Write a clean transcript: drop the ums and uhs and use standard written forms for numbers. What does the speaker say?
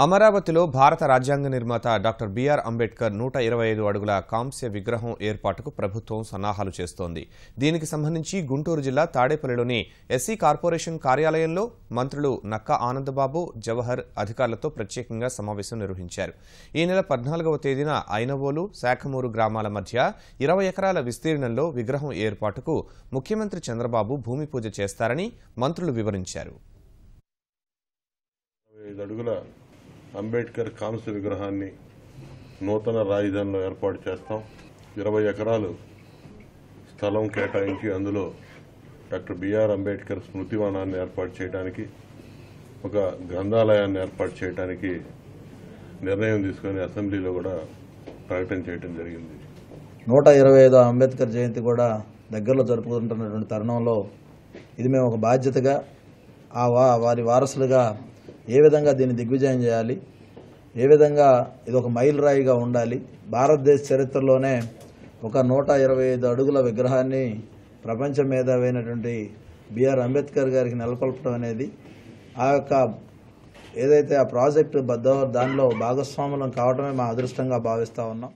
అమరావతిలో భారత రాజ్యాంగ నిర్మాత డాక్టర్ బిఆర్ అంబేద్కర్ 125 అడుగుల కాంస్య విగ్రహం ఏర్పాటుకు ప్రభుత్వం సన్నాహాలు చేస్తోంది. దీనికి సంబంధించి గుంటూరు జిల్లా తాడేపల్లిలోని ఎస్సీ కార్పొరేషన్ కార్యాలయంలో మంత్రులు నక్కా ఆనందబాబు, జవహర్ అధికారులతో ప్రత్యేకంగా సమావేశం నిర్వహించారు. ఈ నెల 14వ తేదీన ఐనవోలు, శాఖమూరు గ్రామాల మధ్య 20 ఎకరాల విస్తీర్ణంలో విగ్రహం ఏర్పాటుకు ముఖ్యమంత్రి చంద్రబాబు భూమి పూజ చేస్తారని మంత్రులు వివరించారు. అంబేద్కర్ కాంస్య విగ్రహాన్ని నూతన రాజధానిలో ఏర్పాటు చేస్తాం. 20 ఎకరాలు స్థలం కేటాయించి అందులో డాక్టర్ బిఆర్ అంబేద్కర్ స్మృతివనాన్ని ఏర్పాటు చేయడానికి, ఒక గ్రంథాలయాన్ని ఏర్పాటు చేయడానికి నిర్ణయం తీసుకుని అసెంబ్లీలో కూడా ప్రకటన చేయడం జరిగింది. 125వ అంబేద్కర్ జయంతి కూడా దగ్గరలో జరుపుకుంటున్నటువంటి తరుణంలో ఇది మేము ఒక బాధ్యతగా వారి వారసులుగా ఏ విధంగా దీన్ని దిగ్విజయం చేయాలి, ఏ విధంగా ఇది ఒక మైల్ రాయిగా ఉండాలి, భారతదేశ చరిత్రలోనే ఒక 125 అడుగుల విగ్రహాన్ని ప్రపంచ మేధావైనటువంటి బిఆర్ అంబేద్కర్ గారికి నెలకొల్పడం అనేది ఆ యొక్క ఏదైతే ఆ ప్రాజెక్టు దానిలో భాగస్వాములం కావడమే మా అదృష్టంగా భావిస్తూ ఉన్నాం.